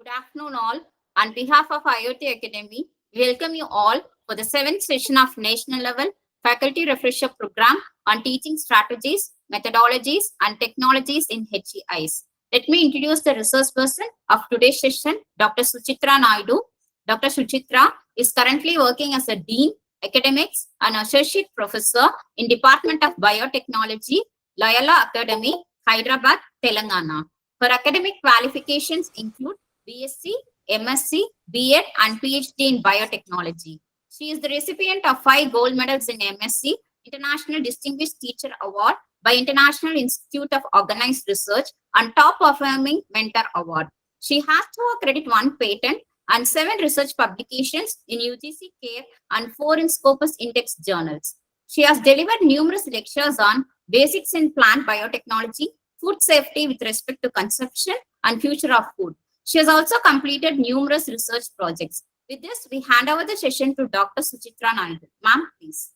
Good afternoon, all. On behalf of IOT Academy, we welcome you all for the seventh session of National Level Faculty Refresher Program on Teaching Strategies, Methodologies, and Technologies in HEIs. Let me introduce the resource person of today's session, Dr. Suchitra Naidu. Dr. Suchitra is currently working as a Dean, Academics, and Associate Professor in Department of Biotechnology, Loyola Academy, Hyderabad, Telangana. Her academic qualifications include BSc, MSc, B.Ed, and PhD in Biotechnology. She is the recipient of 5 gold medals in MSc, International Distinguished Teacher Award by International Institute of Organized Research, and Top Performing Mentor Award. She has to accredit 1 patent and 7 research publications in UGC CARE and 4 in Scopus Index journals. She has delivered numerous lectures on basics in plant biotechnology, food safety with respect to consumption, and future of food. She has also completed numerous research projects. With this, we hand over the session to Dr. Suchitra Naidu. Ma'am, please.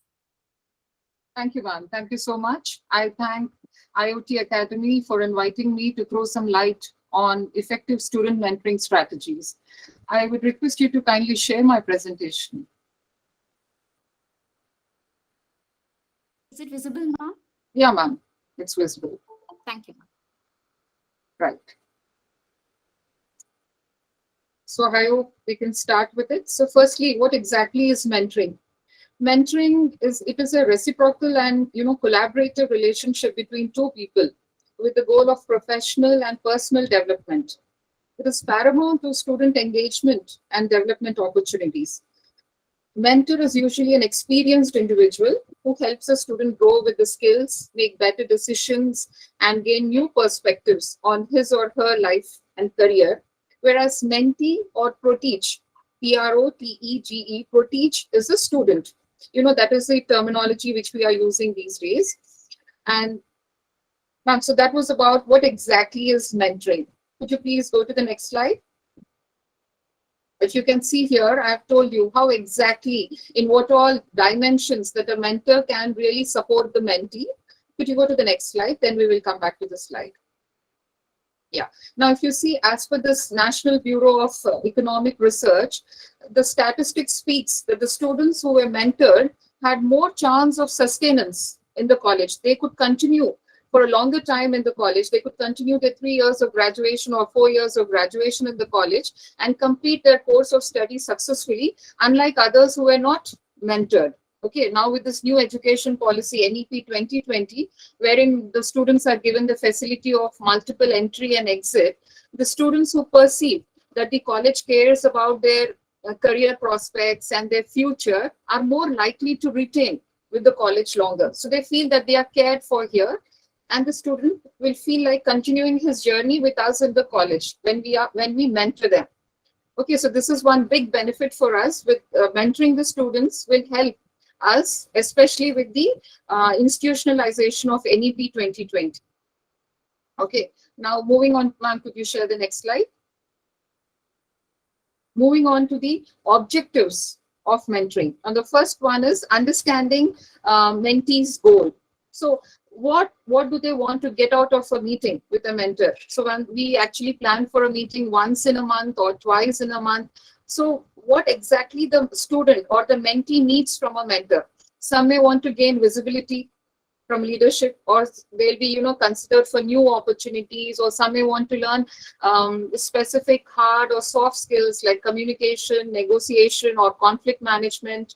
Thank you, ma'am. Thank you so much. I thank IOT Academy for inviting me to throw some light on effective student mentoring strategies. I would request you to kindly share my presentation. Is it visible, ma'am? Yeah, ma'am. It's visible. Thank you, ma'am. Right. So I hope we can start with it. So firstly, what exactly is mentoring? Mentoring is a reciprocal and collaborative relationship between 2 people with the goal of professional and personal development. It is paramount to student engagement and development opportunities. Mentor is usually an experienced individual who helps a student grow with the skills, make better decisions, and gain new perspectives on his or her life and career. Whereas mentee or protege, P-R-O-T-E-G-E, protege is a student. That is the terminology which we are using these days. And ma'am, so that was about what exactly is mentoring. Could you please go to the next slide? As you can see here, I've told you how exactly, in what all dimensions that a mentor can really support the mentee. Could you go to the next slide? Then we will come back to the slide. Yeah. Now, if you see, as per this National Bureau of Economic Research, the statistics speaks that the students who were mentored had more chance of sustenance in the college. They could continue for a longer time in the college. They could continue their 3 years of graduation or 4 years of graduation in the college and complete their course of study successfully, unlike others who were not mentored. Okay, now with this new education policy, NEP 2020, wherein the students are given the facility of multiple entry and exit, the students who perceive that the college cares about their career prospects and their future are more likely to retain with the college longer. So they feel that they are cared for here, and the student will feel like continuing his journey with us in the college when we mentor them. Okay, so this is one big benefit for us with mentoring the students will help us, especially with the institutionalization of NEP 2020. Okay, now moving on, ma'am, could you share the next slide? Moving on to the objectives of mentoring. And the first one is understanding mentee's goal. So what do they want to get out of a meeting with a mentor? So when we actually plan for a meeting once in a month or twice in a month, so what exactly the student or the mentee needs from a mentor? Some may want to gain visibility from leadership, or they'll be considered for new opportunities, or some may want to learn specific hard or soft skills like communication, negotiation, or conflict management.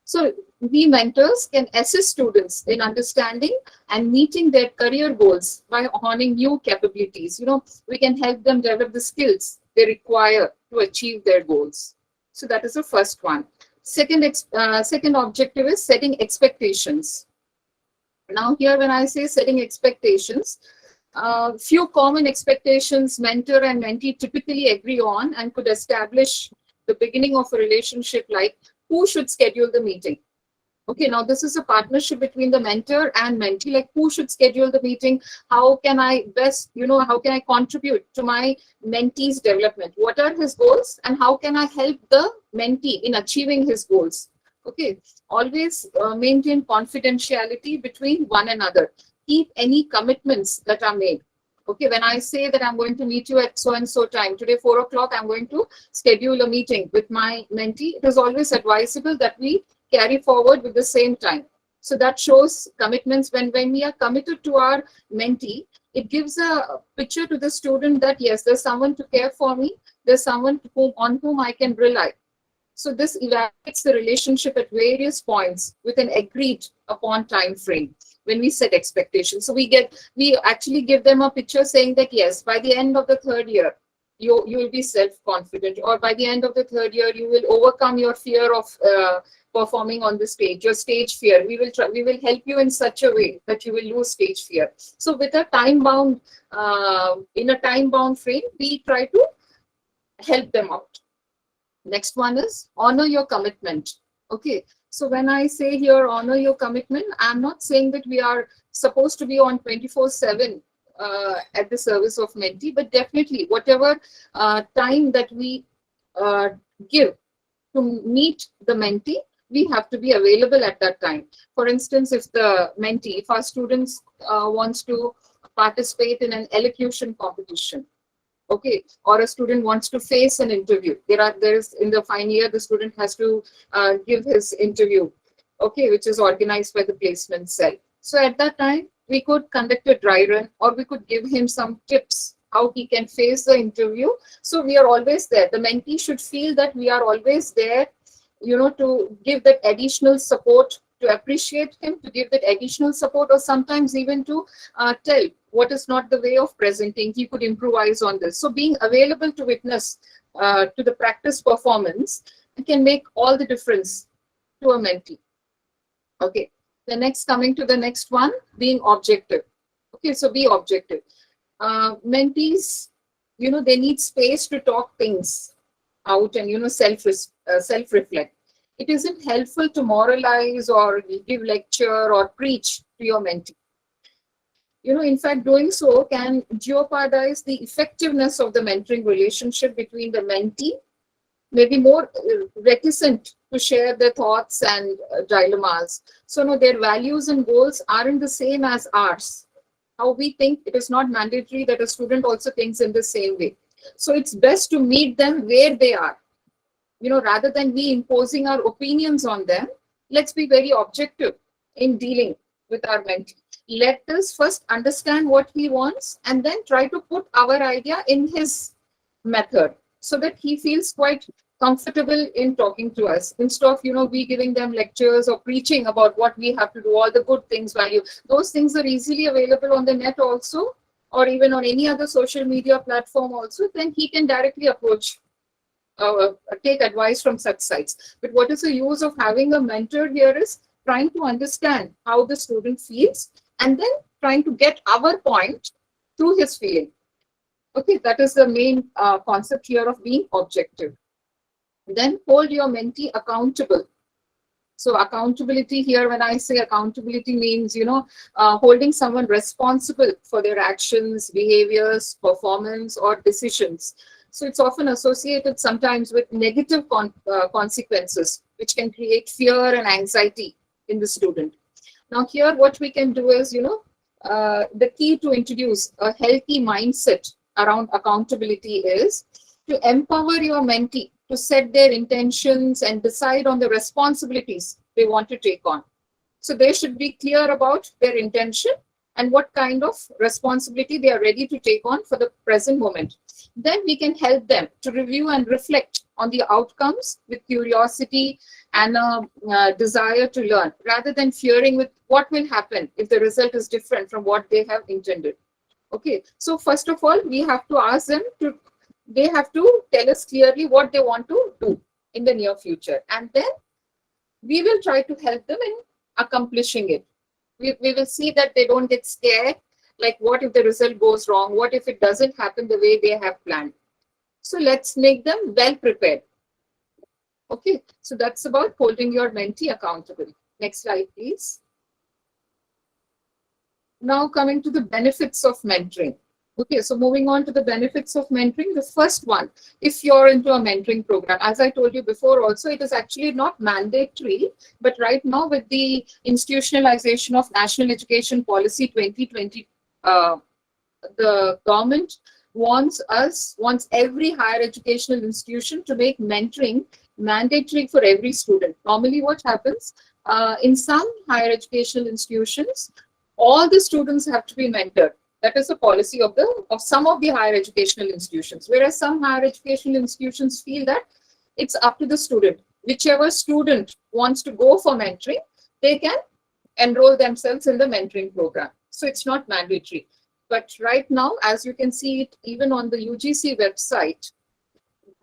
So we mentors can assist students in understanding and meeting their career goals by honing new capabilities. We can help them develop the skills they require to achieve their goals. So that is the first one. Second objective is setting expectations. Now here, when I say setting expectations, few common expectations mentor and mentee typically agree on and could establish the beginning of a relationship, like who should schedule the meeting. Okay, now this is a partnership between the mentor and mentee, like who should schedule the meeting, how can I best, how can I contribute to my mentee's development, what are his goals, and how can I help the mentee in achieving his goals. Okay, always maintain confidentiality between one another. Keep any commitments that are made Okay, when I say that I'm going to meet you at so and so time, today 4 o'clock, I'm going to schedule a meeting with my mentee, it is always advisable that we carry forward with the same time. So that shows commitments. When we are committed to our mentee, it gives a picture to the student that yes, there's someone to care for me, there's someone on whom I can rely. So this evaluates the relationship at various points with an agreed upon time frame when we set expectations. So we actually give them a picture saying that yes, by the end of the third year, you will be self-confident, or by the end of the third year, you will overcome your fear of performing on the stage, your stage fear. We will help you in such a way that you will lose stage fear. So with a time bound, in a time bound frame, we try to help them out. Next one is honor your commitment. Okay, so when I say here honor your commitment, I'm not saying that we are supposed to be on 24/7 at the service of mentee, but definitely whatever time that we uh, give to meet the mentee, we have to be available at that time. For instance, if the mentee, if our students wants to participate in an elocution competition, okay, or a student wants to face an interview, there's in the final year the student has to give his interview, okay, which is organized by the placement cell. So at that time we could conduct a dry run, or we could give him some tips how he can face the interview. So we are always there. The mentee should feel that we are always there, to give that additional support, to appreciate him, to give that additional support, or sometimes even to tell what is not the way of presenting. He could improvise on this. So being available to witness to the practice performance can make all the difference to a mentee. Okay, coming to the next one, being objective. Okay, so be objective. Mentees, they need space to talk things out and self-reflect. It isn't helpful to moralize or give lecture or preach to your mentee. In fact, doing so can jeopardize the effectiveness of the mentoring relationship between the mentee, maybe more reticent to share their thoughts and dilemmas. So no, their values and goals aren't the same as ours. How we think, it is not mandatory that a student also thinks in the same way. So it's best to meet them where they are. Rather than we imposing our opinions on them, let's be very objective in dealing with our mentee. Let us first understand what he wants and then try to put our idea in his method so that he feels quite comfortable in talking to us, instead of we giving them lectures or preaching about what we have to do, all the good things, value. Those things are easily available on the net also, or even on any other social media platform also. Then he can directly approach, take advice from such sites. But what is the use of having a mentor here is trying to understand how the student feels and then trying to get our point through his feeling. Okay, that is the main concept here of being objective. Then hold your mentee accountable. So accountability here, when I say accountability, means, holding someone responsible for their actions, behaviors, performance, or decisions. So it's often associated sometimes with negative consequences, which can create fear and anxiety in the student. Now here, what we can do is, the key to introduce a healthy mindset around accountability is to empower your mentee to set their intentions and decide on the responsibilities they want to take on. So they should be clear about their intention and what kind of responsibility they are ready to take on for the present moment. Then we can help them to review and reflect on the outcomes with curiosity and a desire to learn, rather than fearing with what will happen if the result is different from what they have intended. Okay, so first of all, we have to ask them to, they have to tell us clearly what they want to do in the near future. And then we will try to help them in accomplishing it. We will see that they don't get scared, like what if the result goes wrong? What if it doesn't happen the way they have planned? So let's make them well prepared. Okay, so that's about holding your mentee accountable. Next slide, please. Now coming to the benefits of mentoring. Okay, so moving on to the benefits of mentoring, the first one, if you're into a mentoring program, as I told you before also, it is actually not mandatory, but right now with the institutionalization of National Education Policy 2020, the government wants every higher educational institution to make mentoring mandatory for every student. Normally, what happens in some higher educational institutions, all the students have to be mentored. That is the policy of some of the higher educational institutions. Whereas some higher educational institutions feel that it's up to the student. Whichever student wants to go for mentoring, they can enroll themselves in the mentoring program. So it's not mandatory. But right now, as you can see it even on the UGC website,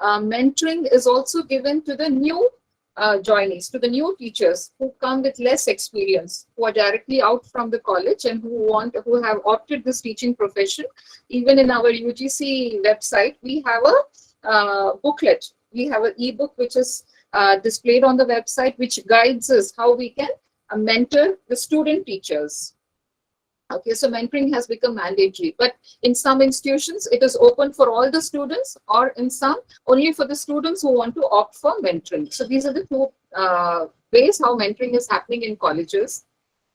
mentoring is also given to the new joinees, to the new teachers who come with less experience, who are directly out from the college and who have opted this teaching profession. Even in our UGC website, we have a booklet. We have an ebook which is displayed on the website, which guides us how we can mentor the student teachers. Okay, so mentoring has become mandatory, but in some institutions it is open for all the students, or in some only for the students who want to opt for mentoring. So these are the two ways how mentoring is happening in colleges.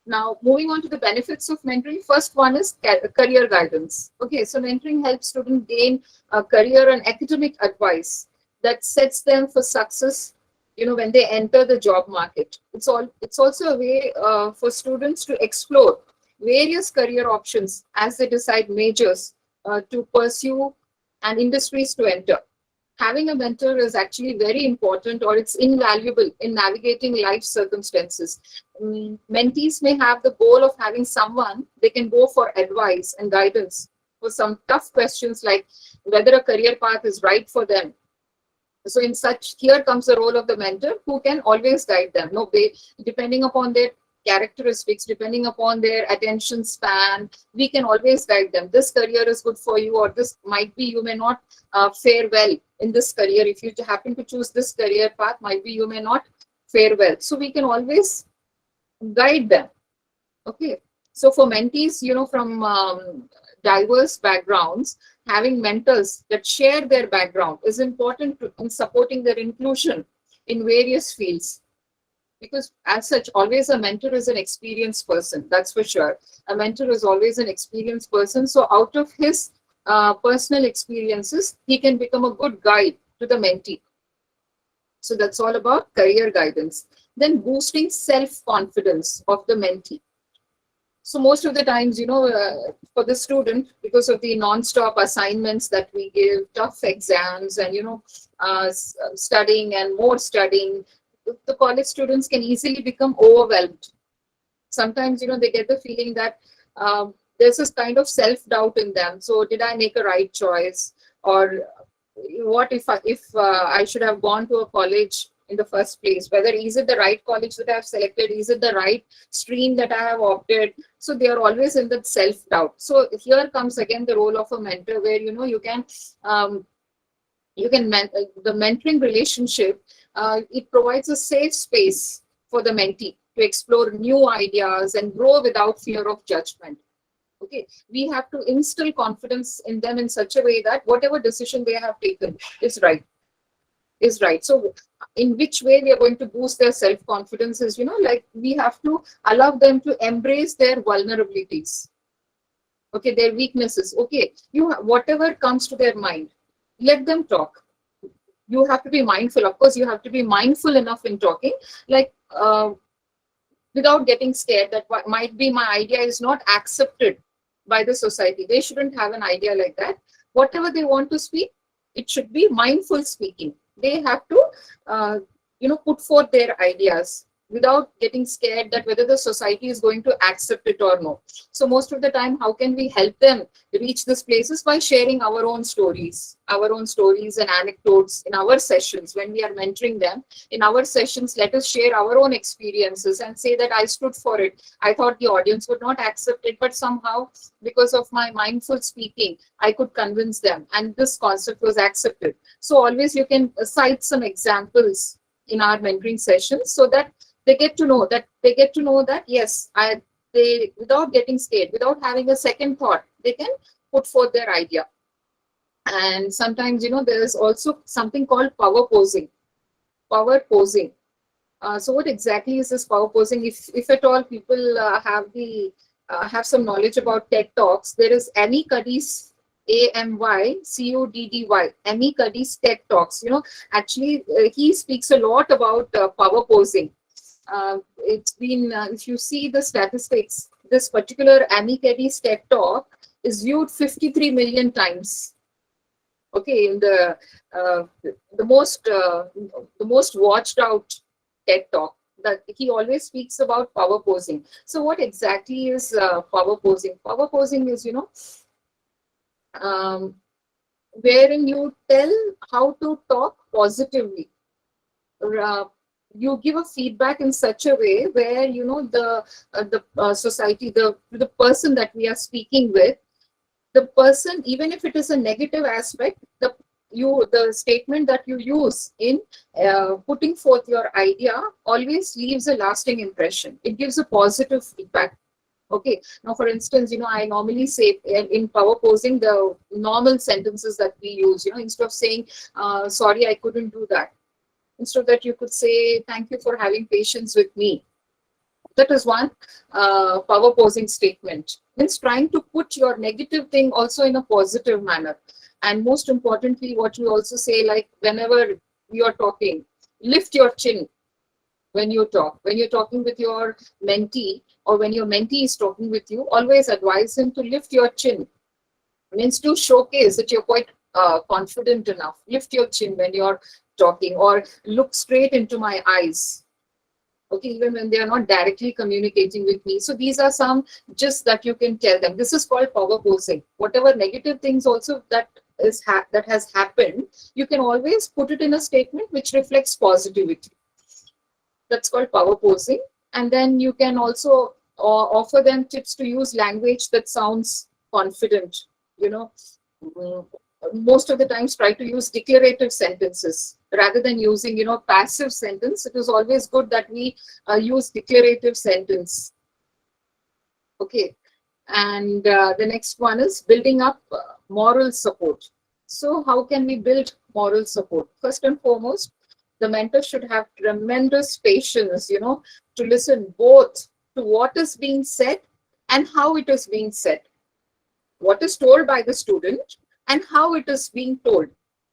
Now, moving on to the benefits of mentoring, first one is career guidance. Okay, so mentoring helps students gain career and academic advice that sets them for success, when they enter the job market. It's also a way for students to explore various career options as they decide majors to pursue and industries to enter. Having a mentor is actually very important, or it's invaluable in navigating life circumstances. Mentees may have the goal of having someone they can go for advice and guidance for some tough questions like whether a career path is right for them. So in such, here comes the role of the mentor who can always guide them. No, depending upon their characteristics, depending upon their attention span, we can always guide them. This career is good for you, or this might be, you may not fare well in this career. If you happen to choose this career path, might be you may not fare well. So we can always guide them. Okay. So for mentees, from diverse backgrounds, having mentors that share their background is important in supporting their inclusion in various fields. Because as such, always a mentor is an experienced person, that's for sure. A mentor is always an experienced person. So out of his personal experiences, he can become a good guide to the mentee. So that's all about career guidance. Then boosting self-confidence of the mentee. So most of the times, for the student, because of the non-stop assignments that we give, tough exams and, studying and more studying, the college students can easily become overwhelmed. Sometimes, they get the feeling that there's this kind of self-doubt in them. So did I make a right choice? Or what if I should have gone to a college in the first place? Whether is it the right college that I have selected? Is it the right stream that I have opted? So they are always in that self-doubt. So here comes again the role of a mentor, where the mentoring relationship, it provides a safe space for the mentee to explore new ideas and grow without fear of judgment. Okay, we have to instill confidence in them in such a way that whatever decision they have taken is right. So in which way we are going to boost their self-confidence is, we have to allow them to embrace their vulnerabilities. Okay, their weaknesses. Okay, whatever comes to their mind, let them talk. You have to be mindful. Of course, you have to be mindful enough in talking, like without getting scared that what might be my idea is not accepted by the society. They shouldn't have an idea like that. Whatever they want to speak, it should be mindful speaking. They have to, put forth their ideas without getting scared that whether the society is going to accept it or no. So most of the time, how can we help them reach these places? By sharing our own stories and anecdotes in our sessions. When we are mentoring them in our sessions, let us share our own experiences and say that I stood for it. I thought the audience would not accept it, but somehow because of my mindful speaking, I could convince them and this concept was accepted. So always you can cite some examples in our mentoring sessions so that they get to know that yes, they, without getting scared, without having a second thought, they can put forth their idea. And sometimes, there is also something called power posing. So what exactly is this power posing? If at all people have the have some knowledge about TED Talks, there is Amy Cuddy's AMYCODDY, Amy Cuddy's TED Talks. Actually, he speaks a lot about power posing. It's been, if you see the statistics, this particular Amy Cuddy's TED Talk is viewed 53 million times. Okay, in the most watched out TED Talk, that he always speaks about power posing. So what exactly is power posing? Power posing is, wherein you tell how to talk positively. Uh, you give a feedback in such a way where the society, the person that we are speaking with, the person, even if it is a negative aspect, the statement that you use in putting forth your idea always leaves a lasting impression. It gives a positive feedback. Okay, now for instance, I normally say in power posing the normal sentences that we use, instead of saying sorry I couldn't do that, instead of that you could say thank you for having patience with me. That is one power posing statement. Means trying to put your negative thing also in a positive manner. And most importantly, what you also say, like whenever you're talking, lift your chin when you talk. When you're talking with your mentee, or when your mentee is talking with you, always advise him to lift your chin. Means to showcase that you're quite confident enough. Lift your chin when you're talking, or look straight into my eyes. Okay, even when they are not directly communicating with me. So these are some just that you can tell them. This is called power posing. Whatever negative things also that has happened, you can always put it in a statement which reflects positivity. That's called power posing. And then you can also offer them tips to use language that sounds confident. Mm, Most of the times try to use declarative sentences rather than using passive sentence. It is always good that we use declarative sentence. Okay, and the next one is building up moral support. So how can we build moral support? First and foremost, the mentor should have tremendous patience, to listen both to what is being said and how it is being said, what is told by the student and how it is being told.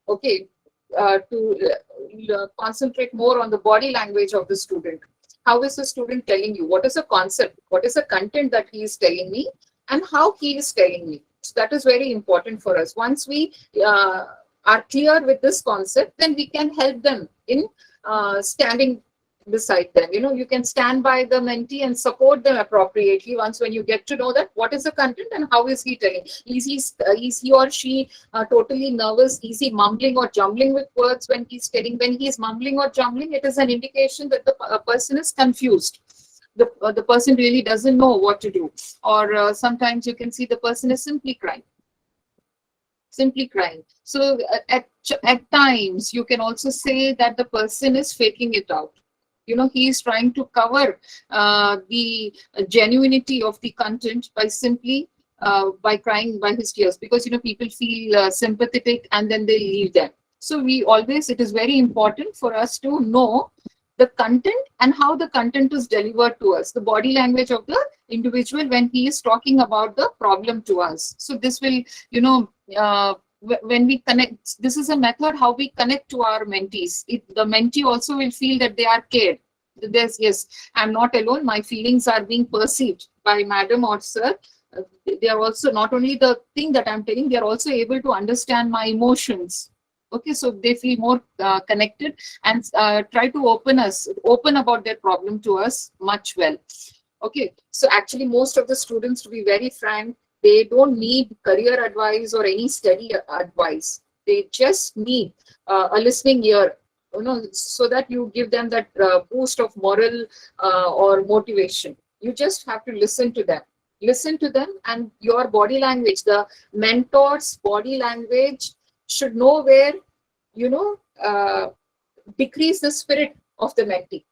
Okay, to concentrate more on the body language of the student. How is the student telling you? What is the concept? What is the content that he is telling me, and how he is telling me? So that is very important for us. Once we are clear with this concept, then we can help them in standing beside them. You can stand by the mentee and support them appropriately once when you get to know that what is the content and how is he telling. Is he or she totally nervous? Is he mumbling or jumbling with words when he's telling? When he's mumbling or jumbling, it is an indication that the person is confused. The person really doesn't know what to do. Or sometimes you can see the person is simply crying. So at times you can also say that the person is faking it out. He is trying to cover the genuinity of the content by simply by crying by his tears, because people feel sympathetic and then they leave them. So it is very important for us to know the content and how the content is delivered to us, the body language of the individual when he is talking about the problem to us. So this will, when we connect, this is a method how we connect to our mentees. The mentee also will feel that they are cared. Yes, I'm not alone. My feelings are being perceived by madam or sir. They are also not only the thing that I'm telling, they are also able to understand my emotions. Okay, so they feel more connected and try to open about their problem to us much well. Okay, so actually most of the students, to be very frank, they don't need career advice or any study advice. They just need a listening ear, so that you give them that boost of moral or motivation. You just have to listen to them. Listen to them, and your body language, the mentor's body language should nowhere, decrease the spirit of the mentee.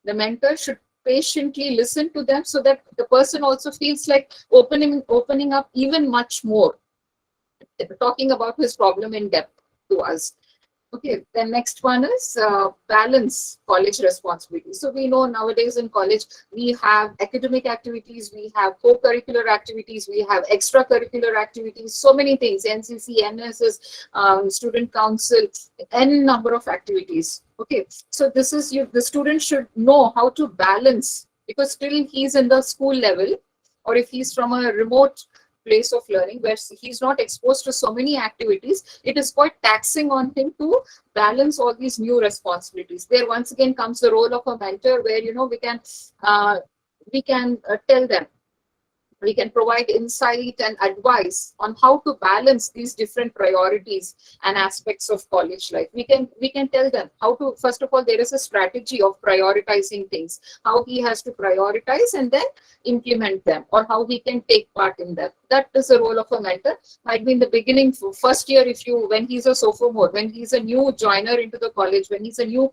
The mentor should patiently listen to them so that the person also feels like opening up even much more, talking about his problem in depth to us. Okay, the next one is balance college responsibilities. So we know nowadays in college, we have academic activities, we have co-curricular activities, we have extracurricular activities, so many things, NCC, NSS, student council, n number of activities. Okay, so this is you, the student should know how to balance, because still he's in the school level, or if he's from a remote place of learning where he's not exposed to so many activities, it is quite taxing on him to balance all these new responsibilities. There once again comes the role of a mentor, where uh, we can tell them, we can provide insight and advice on how to balance these different priorities and aspects of college life. We can tell them how to, first of all, there is a strategy of prioritizing things, how he has to prioritize and then implement them, or how he can take part in them. That is the role of a mentor. Might be in the beginning, first year, if you, when he's a sophomore, when he's a new joiner into the college, when he's a new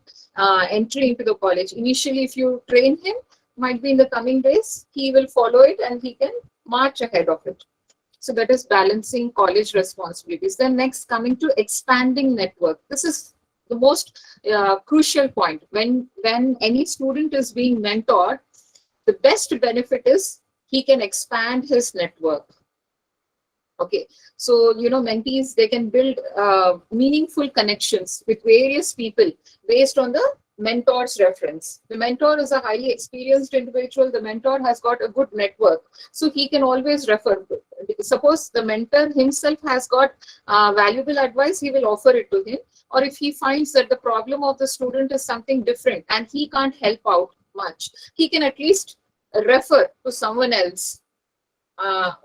entry into the college, initially if you train him, might be in the coming days he will follow it and he can march ahead of it. So that is balancing college responsibilities. Then next, coming to expanding network. This is the most crucial point. When any student is being mentored, the best benefit is he can expand his network. Okay, so mentees, they can build meaningful connections with various people based on the mentor's reference. The mentor is a highly experienced individual. The mentor has got a good network, so he can always refer. Suppose the mentor himself has got valuable advice, he will offer it to him. Or if he finds that the problem of the student is something different and he can't help out much, he can at least refer to someone else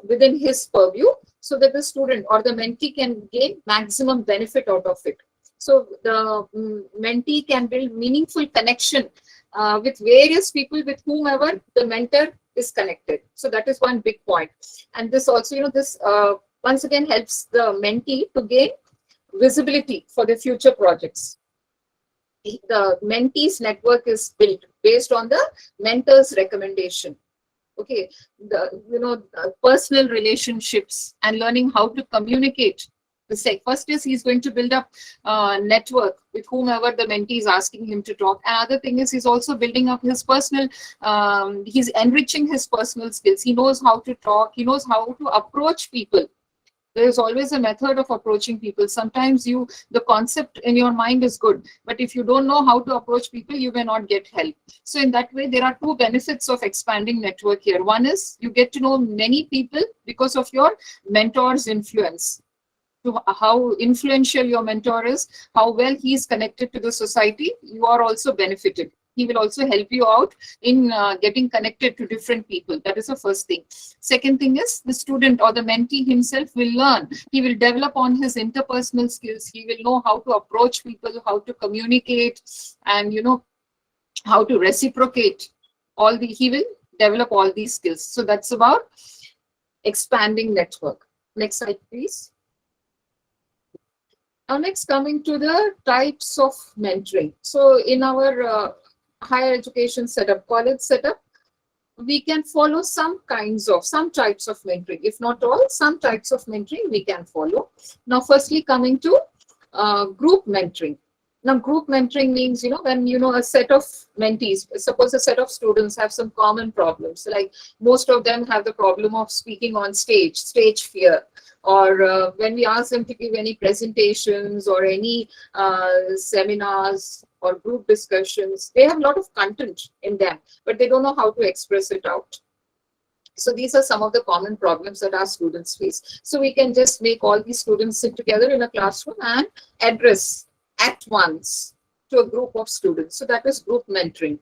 within his purview, so that the student or the mentee can gain maximum benefit out of it. So the mentee can build meaningful connection with various people with whomever the mentor is connected. So that is one big point. And this also, this once again helps the mentee to gain visibility for the future projects. The mentee's network is built based on the mentor's recommendation. Okay, personal relationships and learning how to communicate. The first is he's going to build up network with whomever the mentee is asking him to talk. Another thing is he's also building up his personal, he's enriching his personal skills. He knows how to talk, he knows how to approach people. There is always a method of approaching people. Sometimes the concept in your mind is good, but if you don't know how to approach people, you may not get help. So in that way, there are two benefits of expanding network here. One is you get to know many people because of your mentor's influence, to how influential your mentor is, how well he is connected to the society. You are also benefited. He will also help you out in getting connected to different people. That is the first thing. Second thing is the student or the mentee himself will learn. He will develop on his interpersonal skills. He will know how to approach people, how to communicate, and how to reciprocate. He will develop all these skills. So that's about expanding network. Next slide, please. Now, next, coming to the types of mentoring. So in our higher education setup, college setup, we can follow some types of mentoring. If not all, some types of mentoring we can follow. Now, firstly, coming to group mentoring. Now, group mentoring means, when, a set of mentees, suppose a set of students have some common problems, like most of them have the problem of speaking on stage fear, or when we ask them to give any presentations or any seminars or group discussions, they have a lot of content in them, but they don't know how to express it out. So these are some of the common problems that our students face. So we can just make all these students sit together in a classroom and address at once to a group of students. So that is group mentoring.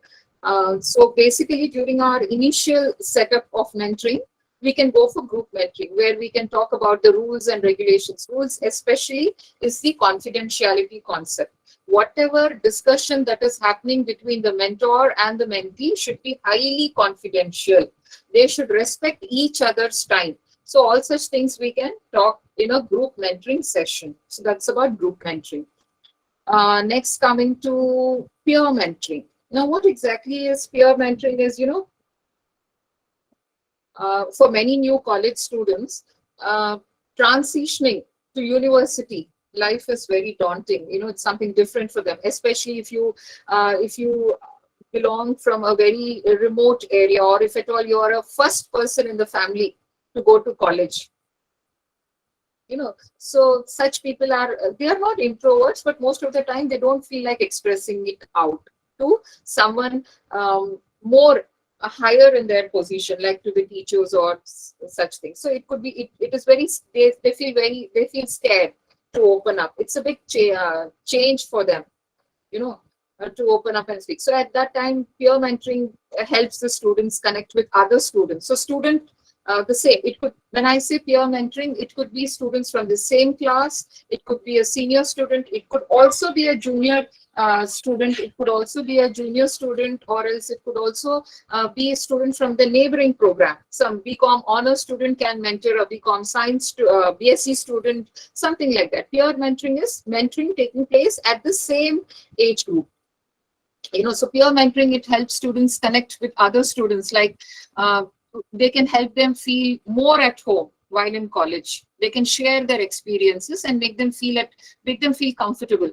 So basically, during our initial setup of mentoring, we can go for group mentoring, where we can talk about the rules and regulations. Rules especially is the confidentiality concept. Whatever discussion that is happening between the mentor and the mentee should be highly confidential. They should respect each other's time. So all such things we can talk in a group mentoring session. So that's about group mentoring. Next, coming to peer mentoring. Now, what exactly is peer mentoring is, for many new college students, transitioning to university life is very daunting. It's something different for them, especially if you belong from a very remote area, or if at all you are a first person in the family to go to college. So such people are, they are not introverts, but most of the time they don't feel like expressing it out to someone more higher in their position, like to the teachers or such things. So it could be, it is very, they feel scared to open up. It's a big change for them, to open up and speak. So at that time, peer mentoring helps the students connect with other students. So student, the same. It could, when I say peer mentoring, it could be students from the same class. It could be a senior student. It could also be a junior student. It could also be a junior student, or else it could also be a student from the neighboring program. Some BCom honor student can mentor a BCom science BSc student, something like that. Peer mentoring is mentoring taking place at the same age group. So peer mentoring, it helps students connect with other students, like they can help them feel more at home while in college. They can share their experiences and make them feel comfortable.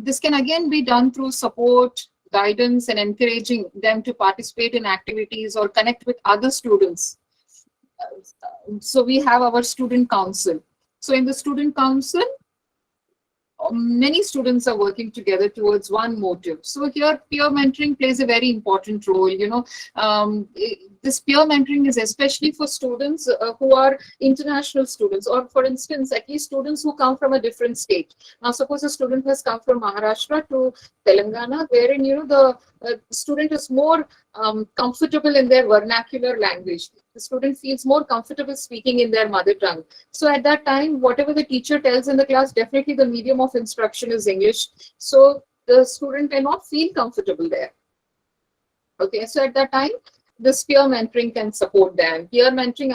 This can again be done through support, guidance, and encouraging them to participate in activities or connect with other students. So we have our student council. So in the student council, many students are working together towards one motive. So here, peer mentoring plays a very important role. This peer mentoring is especially for students who are international students, or for instance, at least students who come from a different state. Now, suppose a student has come from Maharashtra to Telangana, wherein the student is more comfortable in their vernacular language. The student feels more comfortable speaking in their mother tongue. So at that time, whatever the teacher tells in the class, definitely the medium of instruction is English. So the student cannot feel comfortable there. Okay, so at that time, this peer mentoring can support them. Peer mentoring,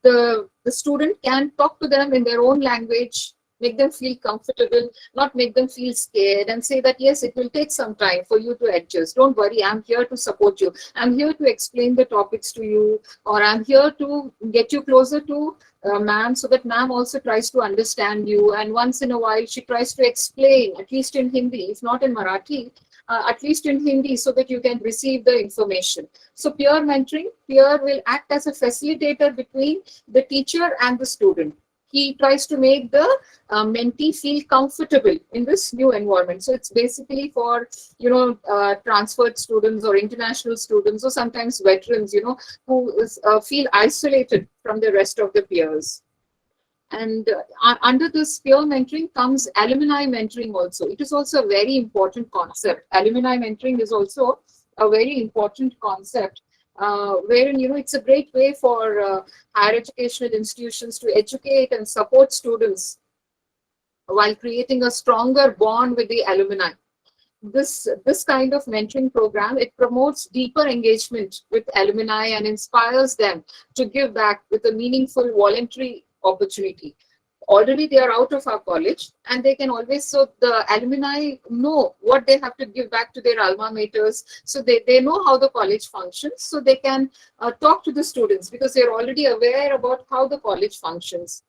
the student can talk to them in their own language, make them feel comfortable, not make them feel scared, and say that, yes, it will take some time for you to adjust. Don't worry, I'm here to support you. I'm here to explain the topics to you, or I'm here to get you closer to ma'am, so that ma'am also tries to understand you. And once in a while, she tries to explain, at least in Hindi, if not in Marathi, at least in Hindi, so that you can receive the information. So peer mentoring, peer will act as a facilitator between the teacher and the student. He tries to make the mentee feel comfortable in this new environment. So it's basically for, transferred students or international students, or sometimes veterans, who feel isolated from the rest of the peers. And under this peer mentoring comes alumni mentoring also. It is also a very important concept. Alumni mentoring is also a very important concept, wherein, it's a great way for higher educational institutions to educate and support students while creating a stronger bond with the alumni. This kind of mentoring program, it promotes deeper engagement with alumni and inspires them to give back with a meaningful voluntary opportunity. Already they are out of our college, and they can always, so the alumni know what they have to give back to their alma maters. So they know how the college functions, so they can talk to the students, because they're already aware about how the college functions.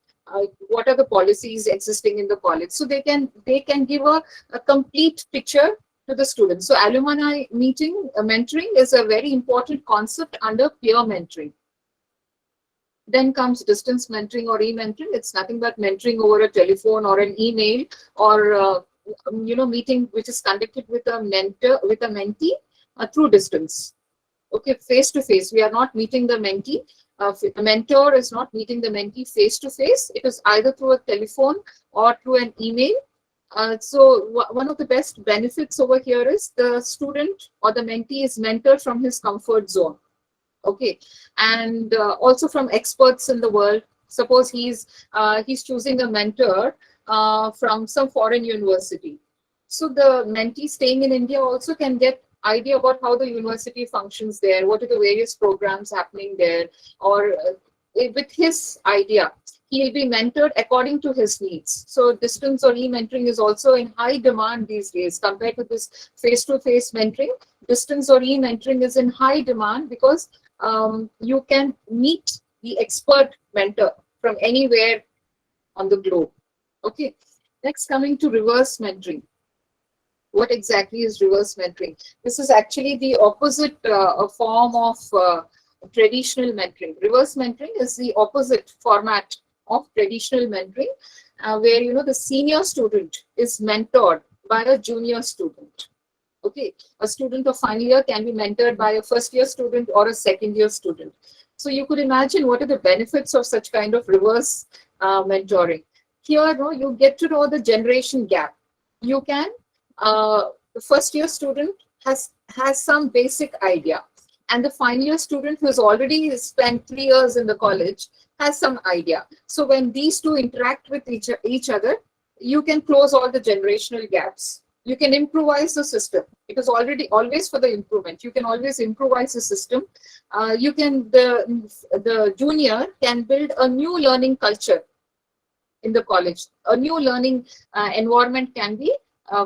What are the policies existing in the college? So they can give a complete picture to the students. So alumni mentoring is a very important concept under peer mentoring. Then comes distance mentoring or e-mentoring. It's nothing but mentoring over a telephone or an email, or meeting which is conducted with a mentee through distance. Okay, face to face. We are not meeting the mentee. The mentor is not meeting the mentee face to face. It is either through a telephone or through an email. So one of the best benefits over here is the student or the mentee is mentored from his comfort zone. Okay, and also from experts in the world. Suppose he's choosing a mentor from some foreign university. So the mentee staying in India also can get idea about how the university functions there, what are the various programs happening there, or with his idea, he'll be mentored according to his needs. So distance or e-mentoring is also in high demand these days compared to this face-to-face mentoring. Distance or e-mentoring is in high demand because you can meet the expert mentor from anywhere on the globe. Okay. Next, coming to reverse mentoring. What exactly is reverse mentoring? This is actually the opposite form of traditional mentoring. Reverse mentoring is the opposite format of traditional mentoring, where the senior student is mentored by a junior student. Okay, a student of final year can be mentored by a first year student or a second year student. So you could imagine what are the benefits of such kind of reverse mentoring. Here, no, you get to know the generation gap. You can, the first year student has some basic idea, and the final year student who has already spent 3 years in the college has some idea. So when these two interact with each other, you can close all the generational gaps. You can improvise the system. It is already always for the improvement. You can always improvise the system. You can the junior can build a new learning culture in the college. A new learning environment can be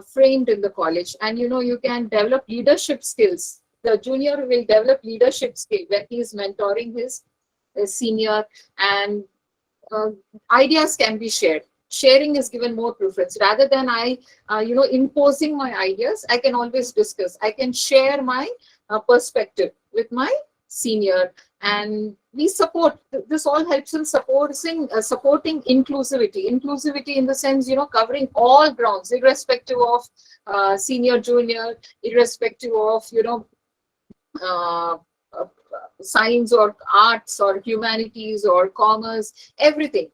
framed in the college, and you can develop leadership skills. The junior will develop leadership skill when he is mentoring his senior, and uh, ideas can be shared. Sharing is given more preference rather than imposing my ideas. I can always discuss. I can share my perspective with my senior, and we support. This all helps in supporting inclusivity. Inclusivity in the sense, covering all grounds, irrespective of senior, junior, irrespective of uh, uh, science or arts or humanities or commerce, everything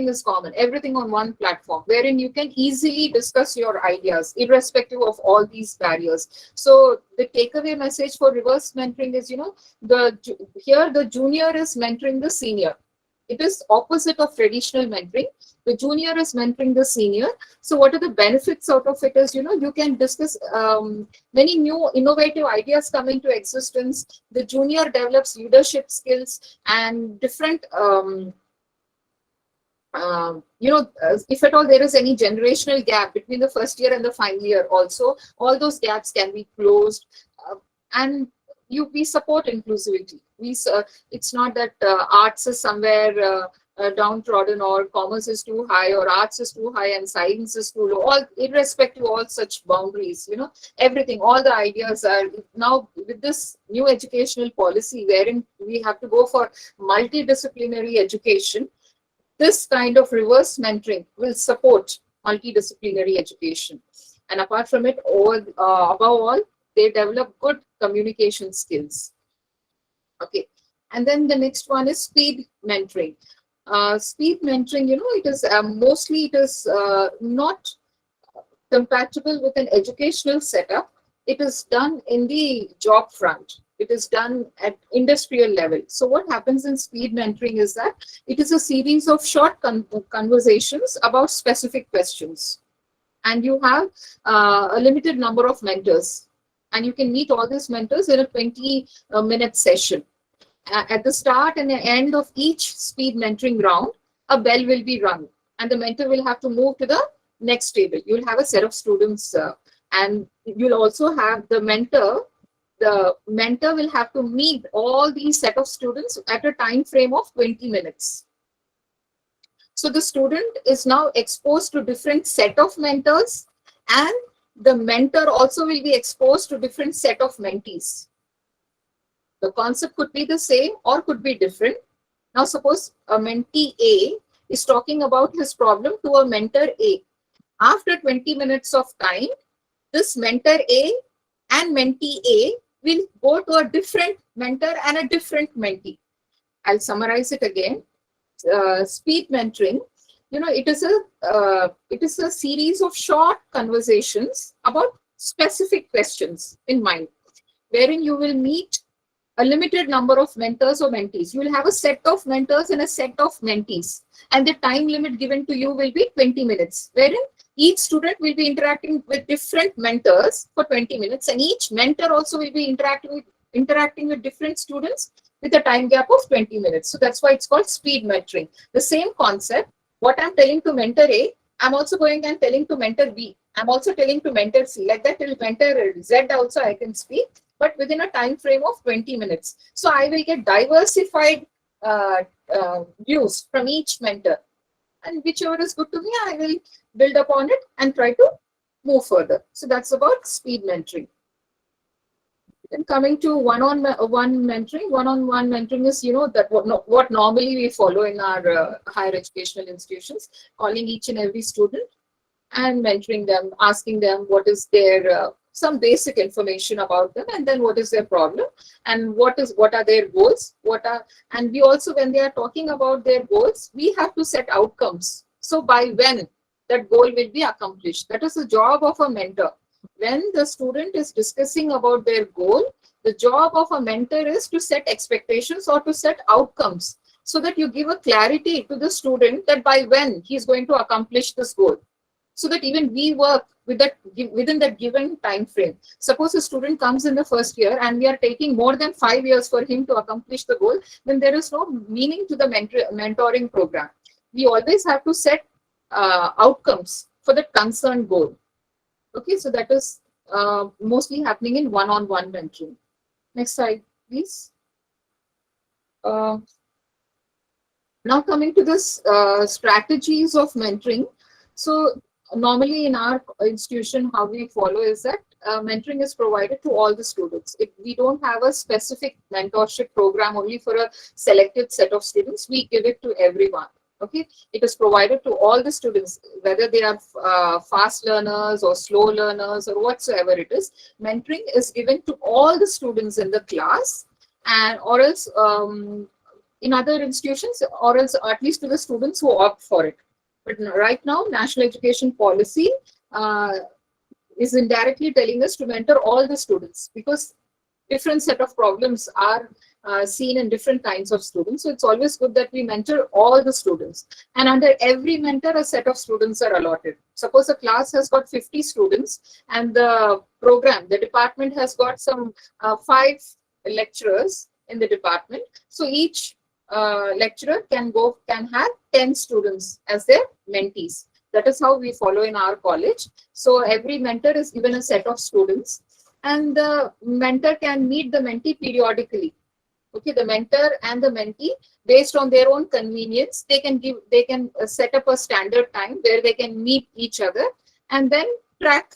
is common, everything on one platform, wherein you can easily discuss your ideas irrespective of all these barriers. So the takeaway message for reverse mentoring is, here the junior is mentoring the senior. It is opposite of traditional mentoring. The junior is mentoring the senior. So what are the benefits out of it is, you can discuss many new innovative ideas come into existence. The junior develops leadership skills and different, if at all there is any generational gap between the first year and the final year, also all those gaps can be closed. And we support inclusivity. It's not that arts is somewhere downtrodden, or commerce is too high, or arts is too high and science is too low. All irrespective of all such boundaries, everything, all the ideas are now with this new educational policy, wherein we have to go for multidisciplinary education. This kind of reverse mentoring will support multidisciplinary education. And apart from it, above all, they develop good communication skills. Okay. And then the next one is speed mentoring. Speed mentoring, it is mostly, it is not compatible with an educational setup. It is done in the job front. It is done at industrial level. So what happens in speed mentoring is that it is a series of short conversations about specific questions. And you have a limited number of mentors. And you can meet all these mentors in a 20-minute session. At the start and the end of each speed mentoring round, a bell will be rung, and the mentor will have to move to the next table. You'll have a set of students, and you'll also have the mentor. The mentor will have to meet all these set of students at a time frame of 20 minutes. So the student is now exposed to different set of mentors, and the mentor also will be exposed to different set of mentees. The concept could be the same or could be different. Now, suppose a mentee A is talking about his problem to a mentor A. After 20 minutes of time, this mentor A and mentee A will go to a different mentor and a different mentee. I'll summarize it again. Speed mentoring, it is a series of short conversations about specific questions in mind, wherein you will meet a limited number of mentors or mentees. You will have a set of mentors and a set of mentees, and the time limit given to you will be 20 minutes, wherein each student will be interacting with different mentors for 20 minutes, and each mentor also will be interacting with different students with a time gap of 20 minutes. So that's why it's called speed mentoring. The same concept, what I'm telling to mentor A, I'm also going and telling to mentor B. I'm also telling to mentor C. Like that, till mentor Z also I can speak, but within a time frame of 20 minutes. So I will get diversified views from each mentor. and whichever is good to me, I will build upon it and try to move further. So that's about speed mentoring. Then coming to one-on-one mentoring, one-on-one mentoring is, that what normally we follow in our higher educational institutions, calling each and every student and mentoring them, asking them what is their some basic information about them, and then what is their problem, and what are their goals, and we also, when they are talking about their goals, we have to set outcomes. So by when that goal will be accomplished, that is the job of a mentor. When the student is discussing about their goal, the job of a mentor is to set expectations or to set outcomes, so that you give a clarity to the student that by when he is going to accomplish this goal, so that even we work with that within that given time frame. Suppose a student comes in the first year and we are taking more than 5 years for him to accomplish the goal, then there is no meaning to the mentoring program. We always have to set outcomes for the concerned goal. Okay, so that is mostly happening in one-on-one mentoring. Next slide, please. Now coming to this strategies of mentoring. So normally in our institution, how we follow is that mentoring is provided to all the students. We don't have a specific mentorship program only for a selected set of students. We give it to everyone. Okay, it is provided to all the students, whether they are fast learners or slow learners or whatsoever it is. Mentoring is given to all the students in the class, and or else in other institutions, or else at least to the students who opt for it. But right now, national education policy is indirectly telling us to mentor all the students, because different set of problems are seen in different kinds of students. So it's always good that we mentor all the students. And under every mentor, a set of students are allotted. Suppose a class has got 50 students, and the department has got some 5 lecturers in the department. So each lecturer can have 10 students as their mentees. That is how we follow in our college. So every mentor is given a set of students, and the mentor can meet the mentee periodically. Okay, the mentor and the mentee, based on their own convenience, they can set up a standard time where they can meet each other and then track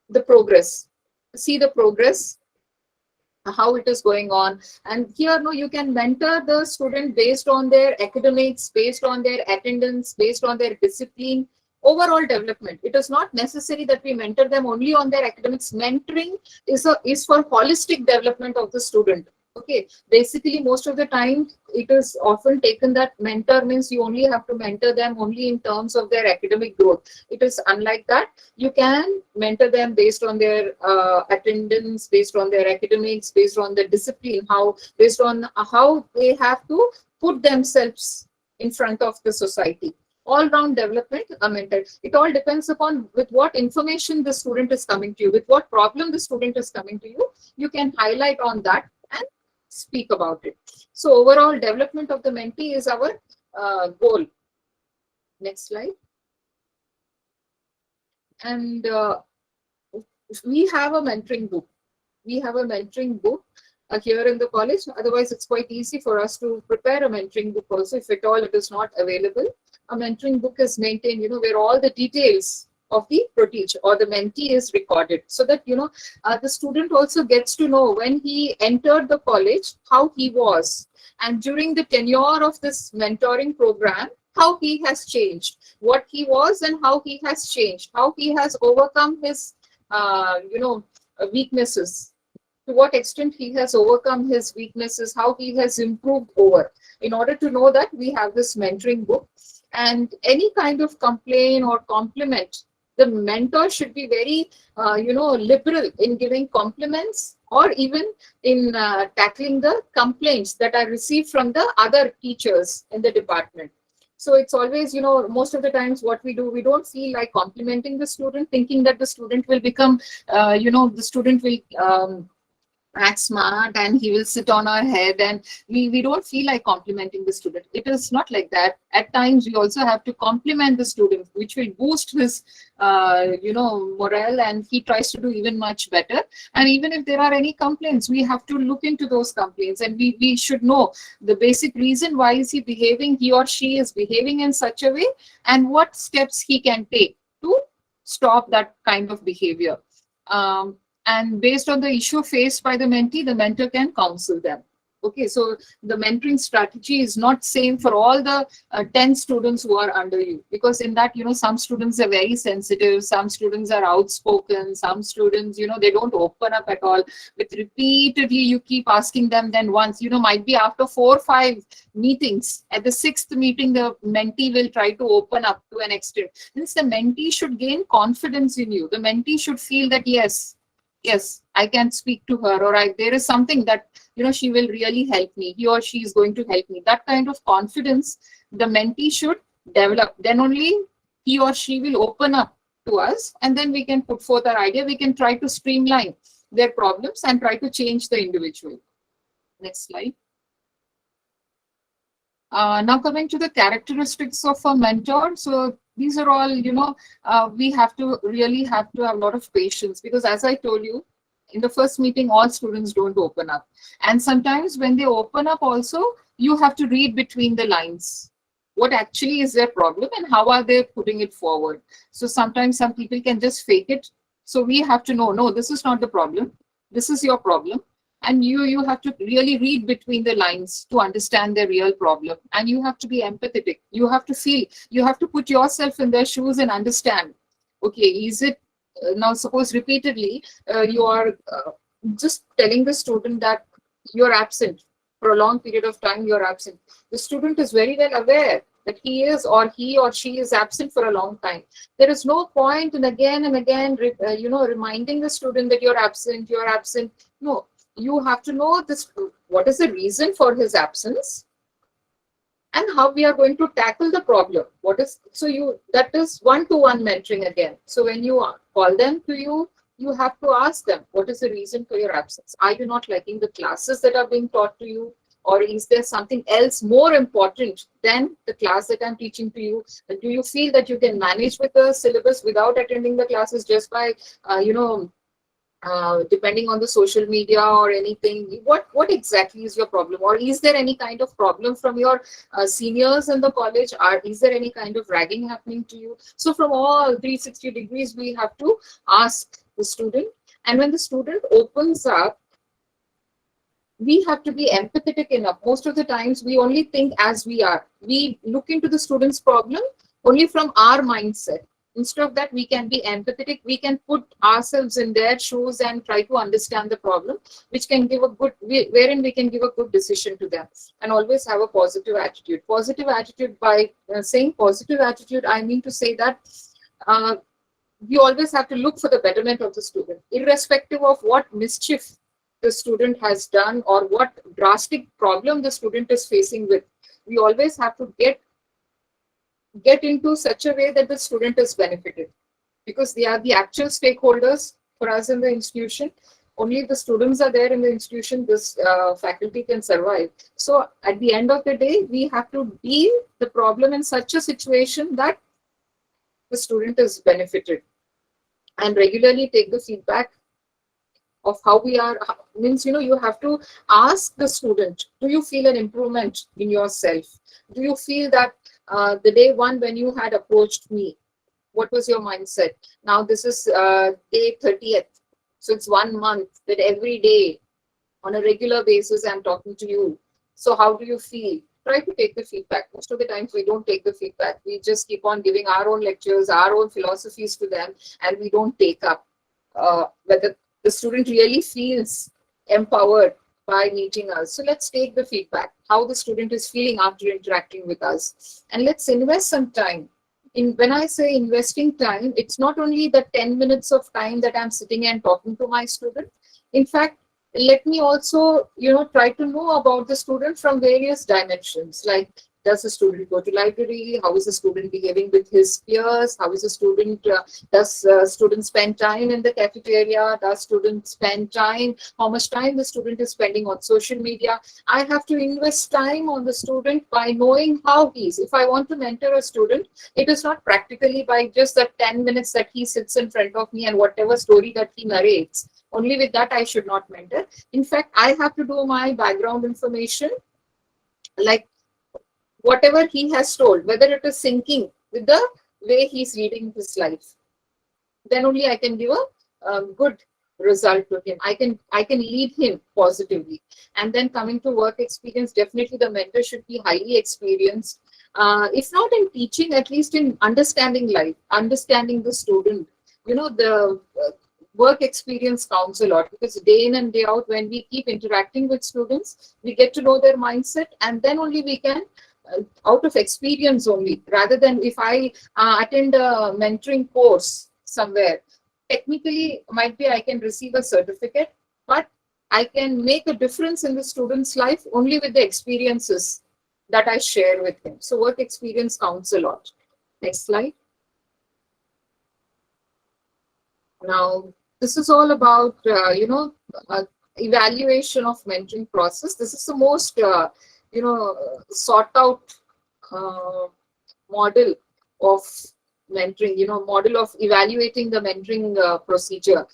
the progress, see the progress, how it is going on. And here, no, you can mentor the student based on their academics, based on their attendance, based on their discipline, overall development. It is not necessary that we mentor them only on their academics. Mentoring is for holistic development of the student. Okay, basically most of the time it is often taken that mentor means you only have to mentor them only in terms of their academic growth. It is unlike that. You can mentor them based on their attendance, based on their academics, based on the discipline, based on how they have to put themselves in front of the society. All-round development, a mentor. It all depends upon with what information the student is coming to you, with what problem the student is coming to you. You can highlight on that and speak about it. So overall development of the mentee is our goal. Next slide. And we have a mentoring book. We have a mentoring book here in the college. Otherwise, it's quite easy for us to prepare a mentoring book also, if at all it is not available. A mentoring book is maintained, where all the details of the pro-teach or the mentee is recorded, so that the student also gets to know when he entered the college how he was, and during the tenure of this mentoring program how he has changed, what he was and how he has changed, how he has overcome his weaknesses, to what extent he has overcome his weaknesses, how he has improved over. In order to know that, we have this mentoring book. And any kind of complaint or compliment, the mentor should be very liberal in giving compliments, or even in tackling the complaints that are received from the other teachers in the department. So it's always, most of the times what we do, we don't feel like complimenting the student, thinking that the student will become, the student will act smart and he will sit on our head, and we don't feel like complimenting the student. It is not like that. At times we also have to compliment the student, which will boost his morale, and he tries to do even much better. And even if there are any complaints, we have to look into those complaints, and we should know the basic reason why is he or she is behaving in such a way, and what steps he can take to stop that kind of behavior. And based on the issue faced by the mentee, the mentor can counsel them. Okay, so the mentoring strategy is not same for all the 10 students who are under you, because in that, some students are very sensitive, some students are outspoken, some students, they don't open up at all. But repeatedly you keep asking them, then once, might be after 4 or 5 meetings, at the 6th meeting, the mentee will try to open up to an extent. Since the mentee should gain confidence in you, the mentee should feel that, yes, I can speak to her, or there is something that, she will really help me. He or she is going to help me. That kind of confidence the mentee should develop. Then only he or she will open up to us, and then we can put forth our idea. We can try to streamline their problems and try to change the individual. Next slide. Now coming to the characteristics of a mentor. So these are all, we have to have a lot of patience, because as I told you, in the first meeting, all students don't open up. And sometimes when they open up also, you have to read between the lines. What actually is their problem and how are they putting it forward? So sometimes some people can just fake it. So we have to know, no, this is not the problem. This is your problem. And you have to really read between the lines to understand their real problem. And you have to be empathetic. You have to feel, you have to put yourself in their shoes and understand, okay, is it, now suppose repeatedly you are just telling the student that you're absent for a long period of time, you're absent. The student is very well aware that he or she is absent for a long time. There is no point in again and again reminding the student that you're absent. No, you have to know this, what is the reason for his absence, and how we are going to tackle the problem. That is one-to-one mentoring again. So when you call them to you, you have to ask them, what is the reason for your absence? Are you not liking the classes that are being taught to you? Or is there something else more important than the class that I'm teaching to you? Do you feel that you can manage with the syllabus without attending the classes, just by, depending on the social media or anything? What exactly is your problem? Or is there any kind of problem from your seniors in the college? Is there any kind of ragging happening to you? So from all 360 degrees, we have to ask the student. And when the student opens up, we have to be empathetic enough. Most of the times we only think as we are. We look into the student's problem only from our mindset. Instead of that, we can be empathetic. We can put ourselves in their shoes and try to understand the problem, which can give wherein we can give a good decision to them. And always have a positive attitude. Positive attitude, by saying positive attitude, I mean to say that we always have to look for the betterment of the student, irrespective of what mischief the student has done or what drastic problem the student is facing with. We always have to get into such a way that the student is benefited, because they are the actual stakeholders for us in the institution. Only if the students are there in the institution, this faculty can survive. So at the end of the day, we have to deal the problem in such a situation that the student is benefited, and regularly take the feedback of how we are. Means, you have to ask the student, do you feel an improvement in yourself? Do you feel that the day one when you had approached me, what was your mindset? Now this is day 30th. So it's 1 month that every day on a regular basis I'm talking to you. So how do you feel? Try to take the feedback. Most of the times we don't take the feedback. We just keep on giving our own lectures, our own philosophies to them, and we don't take up whether the student really feels empowered by meeting us. So let's take the feedback, how the student is feeling after interacting with us, and let's invest some time. When I say investing time, it's not only the 10 minutes of time that I'm sitting and talking to my student. In fact, let me also, try to know about the student from various dimensions. Like, Does the student go to library? How is the student behaving with his peers? How is the student, does student spend time in the cafeteria? Does student spend time, how much time the student is spending on social media? I have to invest time on the student by knowing how he is. If I want to mentor a student, it is not practically by just the 10 minutes that he sits in front of me and whatever story that he narrates. Only with that I should not mentor. In fact, I have to do my background information, like whatever he has told, whether it is syncing with the way he's leading his life. Then only I can give a good result to him. I can lead him positively. And then coming to work experience, definitely the mentor should be highly experienced. If not in teaching, at least in understanding life, understanding the student. The work experience counts a lot, because day in and day out, when we keep interacting with students, we get to know their mindset, and then only we can, out of experience only, rather than if I attend a mentoring course somewhere, technically might be I can receive a certificate, but I can make a difference in the student's life only with the experiences that I share with him. So work experience counts a lot. Next slide. Now, this is all about, evaluation of mentoring process. This is the most, sought out model of mentoring, model of evaluating the mentoring procedure.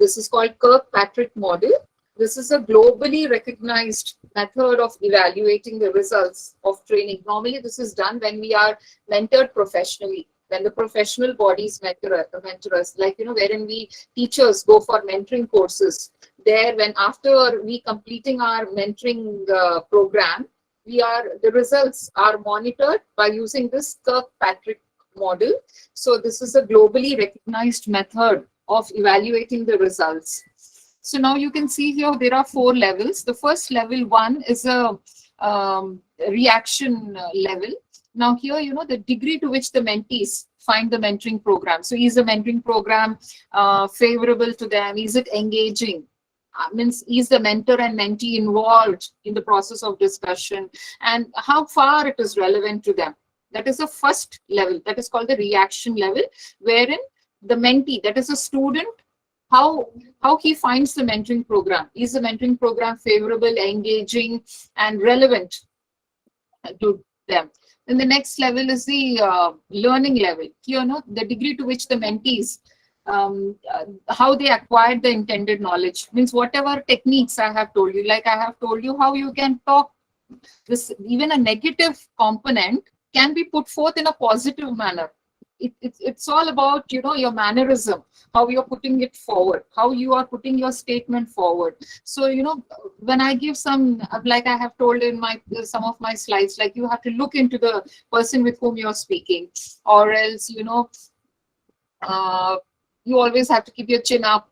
This is called Kirkpatrick model. This is a globally recognized method of evaluating the results of training. Normally, this is done when we are mentored professionally, when the professional bodies mentor us, like, wherein we teachers go for mentoring courses. There, when after we completing our mentoring program, the results are monitored by using this Kirkpatrick model. So this is a globally recognized method of evaluating the results. So now you can see here there are 4 levels. The first level 1 is a reaction level. Now here, the degree to which the mentees find the mentoring program. So is the mentoring program favorable to them? Is it engaging? Means, is the mentor and mentee involved in the process of discussion, and how far it is relevant to them? That is the first level. That is called the reaction level, wherein the mentee, that is a student, how he finds the mentoring program. Is the mentoring program favorable, engaging, and relevant to them? Then the next level is the learning level. Here, the degree to which the mentees, how they acquired the intended knowledge. Means whatever techniques I have told you, like I have told you how you can talk, this even a negative component can be put forth in a positive manner. It's all about, your mannerism, how you're putting it forward, how you are putting your statement forward. So, when I give some, like I have told in some of my slides, like you have to look into the person with whom you're speaking, or else, you always have to keep your chin up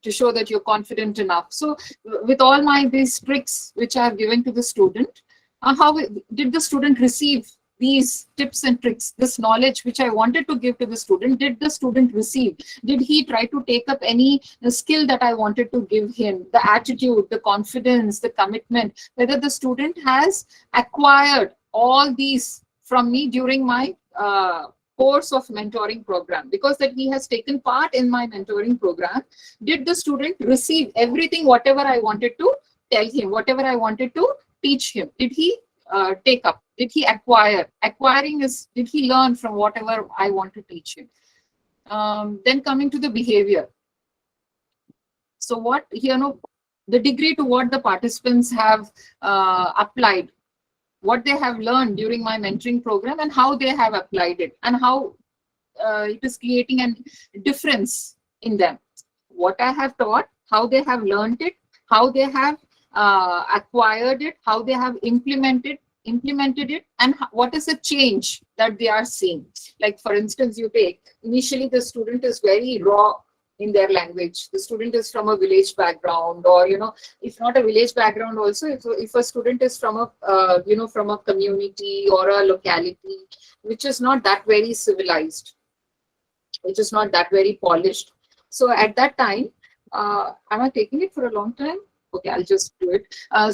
to show that you're confident enough. So with all these tricks which I have given to the student, how did the student receive these tips and tricks, this knowledge which I wanted to give to the student? Did the student receive? Did he try to take up any skill that I wanted to give him? The attitude, the confidence, the commitment, whether the student has acquired all these from me during my course of mentoring program, because that he has taken part in my mentoring program. Did the student receive everything, whatever I wanted to tell him, whatever I wanted to teach him? Did he take up? Did he acquire? Acquiring is, did he learn from whatever I want to teach him? Then coming to the behavior. So what, the degree to what the participants have applied, what they have learned during my mentoring program, and how they have applied it, and how it is creating a difference in them. What I have taught, how they have learned it, how they have acquired it, how they have implemented it, and what is the change that they are seeing. Like, for instance, you take, initially the student is very raw in their language. The student is from a village background, or, if not a village background also, if a student is from a, from a community or a locality, which is not that very civilized, which is not that very polished. So at that time, am I taking it for a long time? Okay, I'll just do it.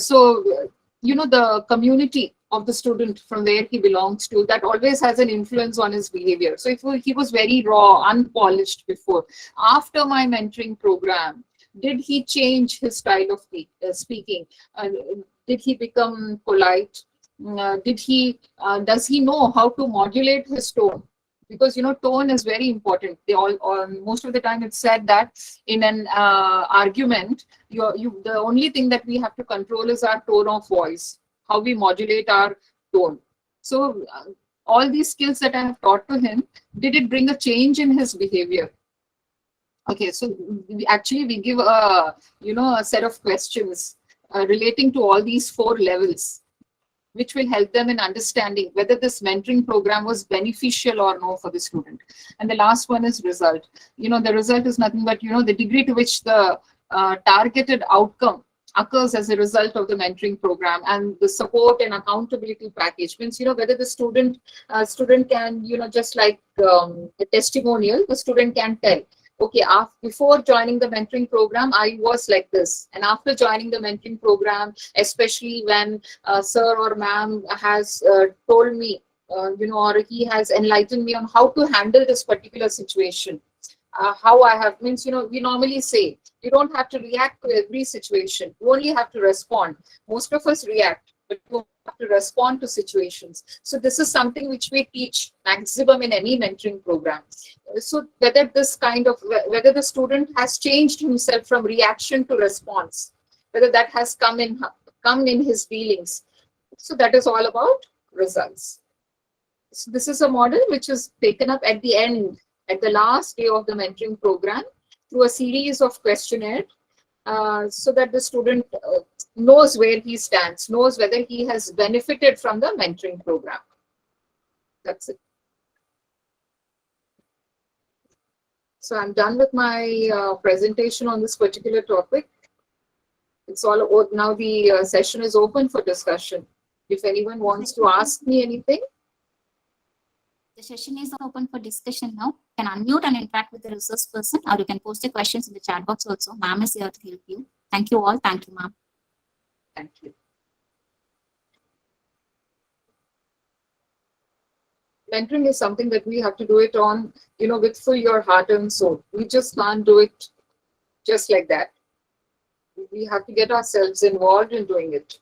So, the community of the student from where he belongs to, that always has an influence on his behavior. So if he was very raw, unpolished before, after my mentoring program, did he change his style of speaking? Did he become polite? Does he know how to modulate his tone? Because tone is very important. They all most of the time it's said that in an argument, the only thing that we have to control is our tone of voice, how we modulate our tone. So all these skills that I have taught to him, did it bring a change in his behavior? Okay, so we give a set of questions relating to all these 4 levels, which will help them in understanding whether this mentoring program was beneficial or no for the student. And the last one is result. The result is nothing but, the degree to which the targeted outcome occurs as a result of the mentoring program, and the support and accountability package means, whether the student can, just like the testimonial, the student can tell, okay, before joining the mentoring program, I was like this. And after joining the mentoring program, especially when sir or ma'am has told me, or he has enlightened me on how to handle this particular situation, how I have, means, we normally say, you don't have to react to every situation. You only have to respond. Most of us react, but you have to respond to situations. So this is something which we teach maximum in any mentoring program. So whether the student has changed himself from reaction to response, whether that has come in his dealings. So that is all about results. So this is a model which is taken up at the end, at the last day of the mentoring program, through a series of questionnaire, so that the student knows where he stands, knows whether he has benefited from the mentoring program. That's it. So I'm done with my presentation on this particular topic. It's all about, now the session is open for discussion. If anyone wants to ask me anything. The session is open for discussion now. You can unmute and interact with the resource person, or you can post your questions in the chat box also. Ma'am is here to help you. Thank you all. Thank you, ma'am. Thank you. Mentoring is something that we have to do it on, with full your heart and soul. We just can't do it just like that. We have to get ourselves involved in doing it.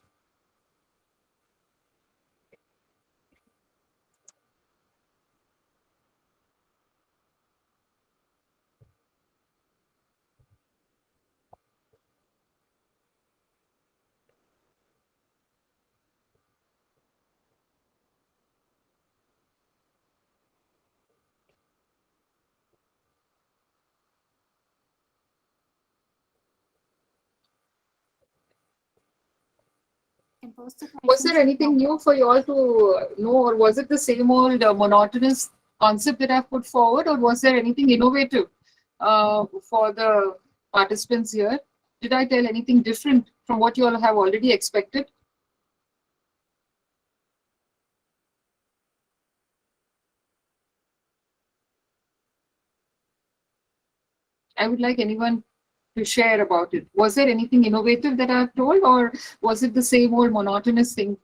Was there anything new for you all to know, or was it the same old monotonous concept that I've put forward, or was there anything innovative for the participants here? Did I tell anything different from what you all have already expected? I would like anyone to share about it. Was there anything innovative that I've told, or was it the same old monotonous thing?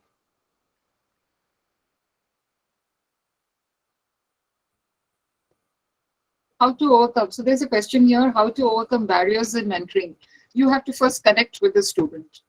How to overcome. So there's a question here, how to overcome barriers in mentoring. You have to first connect with the student.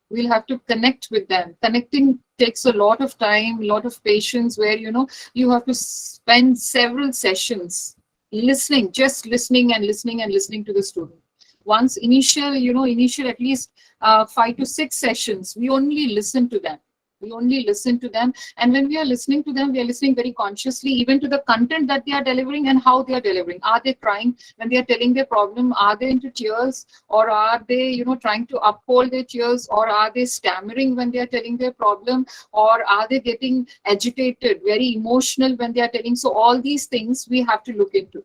We'll have to connect with them. Connecting takes a lot of time, a lot of patience, where, you have to spend several sessions listening, just listening and listening and listening to the student. Once initial at least 5 to 6 sessions, we only listen to them. And when we are listening to them, we are listening very consciously, even to the content that they are delivering and how they are delivering. Are they crying when they are telling their problem? Are they into tears? Or are they, trying to uphold their tears? Or are they stammering when they are telling their problem? Or are they getting agitated, very emotional when they are telling? So all these things we have to look into.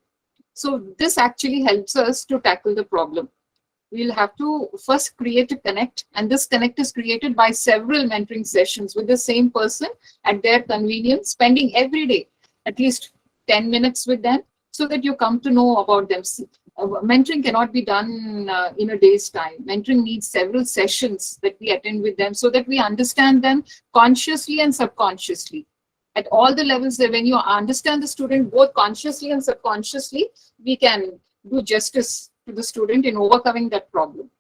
So this actually helps us to tackle the problem. We'll have to first create a connect, and this connect is created by several mentoring sessions with the same person at their convenience, spending every day at least 10 minutes with them, so that you come to know about them. Mentoring cannot be done in a day's time. Mentoring needs several sessions that we attend with them so that we understand them consciously and subconsciously. At all the levels, that when you understand the student both consciously and subconsciously, we can do justice to the student in overcoming that problem.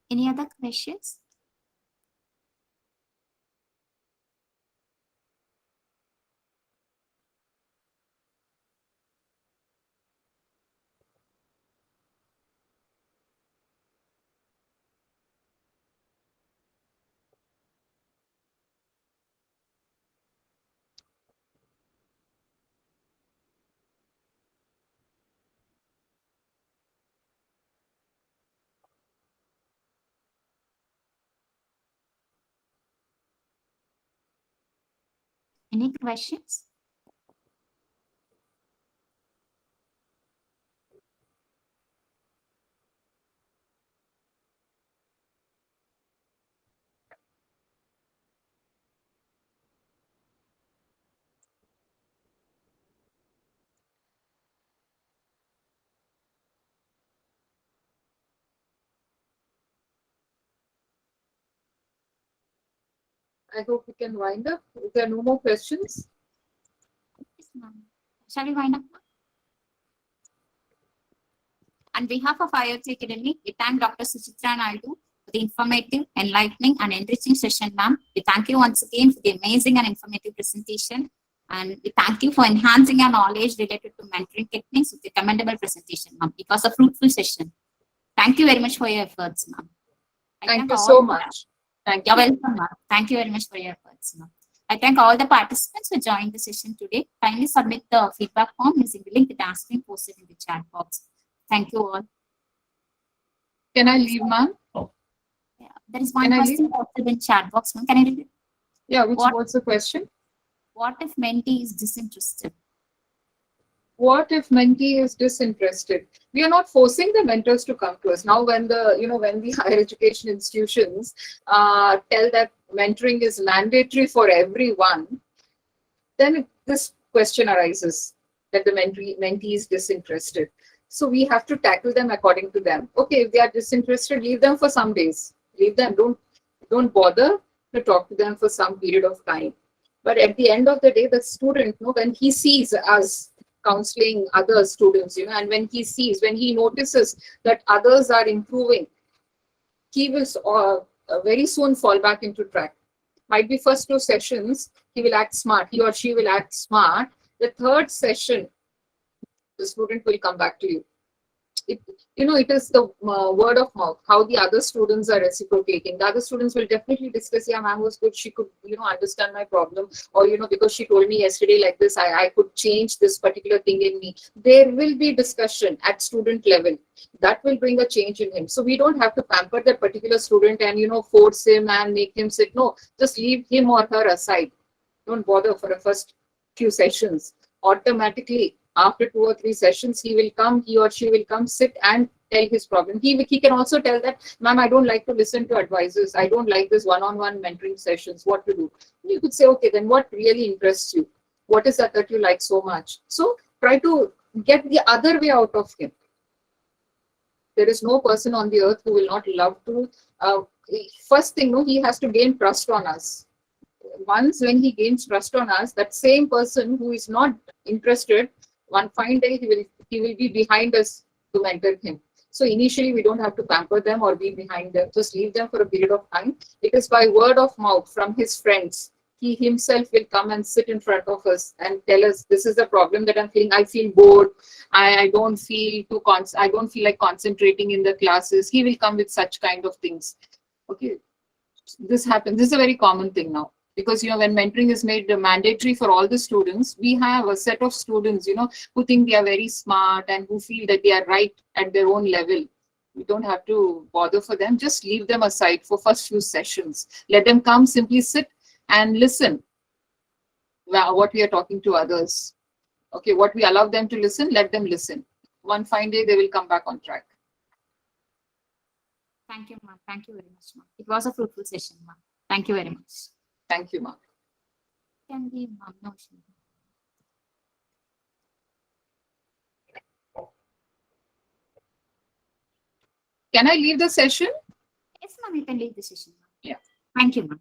Any other questions? Any questions? I hope we can wind up. If there are no more questions, Yes, ma'am. Shall we wind up? On behalf of IoT Academy, we thank Dr. Suchitra Naidu for the informative, enlightening, and enriching session, ma'am. We thank you once again for the amazing and informative presentation. And we thank you for enhancing your knowledge related to mentoring techniques with the commendable presentation, ma'am. It was a fruitful session. Thank you very much for your efforts, ma'am. thank you so much. Thank You're you. welcome, ma'am. Thank you very much for your efforts, ma'am. I thank all the participants who joined the session today. Kindly submit the feedback form using the link that has been posted in the chat box. Thank you all. Can I leave, ma'am? Yeah, there is one Can I question posted in chat box, ma'am. Can I read it? Yeah, What? what's the question? What if mentee is disinterested? What if mentee is disinterested? We are not forcing the mentors to come to us. Now, when when the higher education institutions tell that mentoring is mandatory for everyone, then this question arises that the mentee is disinterested. So we have to tackle them according to them. Okay, if they are disinterested, leave them for some days. Leave them. Don't bother to talk to them for some period of time. But at the end of the day, the student, when he sees us counseling other students, and when he notices that others are improving, he will very soon fall back into track. Might be first 2 sessions, he will act smart, he or she will act smart. The third session, the student will come back to you. It is the word of mouth, how the other students are reciprocating. The other students will definitely discuss, yeah, ma'am was good, she could understand my problem, or because she told me yesterday like this, I could change this particular thing in me. There will be discussion at student level that will bring a change in him. So we don't have to pamper that particular student and force him and make him sit. No, just leave him or her aside. Don't bother for the first few sessions. Automatically after 2 or 3 sessions, he or she will come, sit and tell his problem. He can also tell that, ma'am, I don't like to listen to advisors, I don't like this one-on-one mentoring sessions, what to do. You could say, okay, then what really interests you? What is that you like so much? So try to get the other way out of him. There is no person on the earth who will not love to first thing, he has to gain trust on us. Once when he gains trust on us, that same person who is not interested, one fine day he will be behind us to mentor him. So initially we don't have to pamper them or be behind them. Just leave them for a period of time. It is by word of mouth from his friends. He himself will come and sit in front of us and tell us, this is the problem that I'm feeling. I feel bored. I don't feel I don't feel like concentrating in the classes. He will come with such kind of things. Okay. This happens. This is a very common thing now. Because when mentoring is made mandatory for all the students, we have a set of students who think they are very smart and who feel that they are right at their own level. We don't have to bother for them. Just leave them aside for first few sessions. Let them come, simply sit and listen what we are talking to others. Okay, what we allow them to listen, let them listen. One fine day, they will come back on track. Thank you, ma'am. Thank you very much, ma'am. It was a fruitful session, ma'am. Thank you very much. Thank you, ma'am. Can we, ma'am? No, sure. Can I leave the session? Yes, ma'am. You can leave the session, ma'am. Yeah. Thank you, ma'am.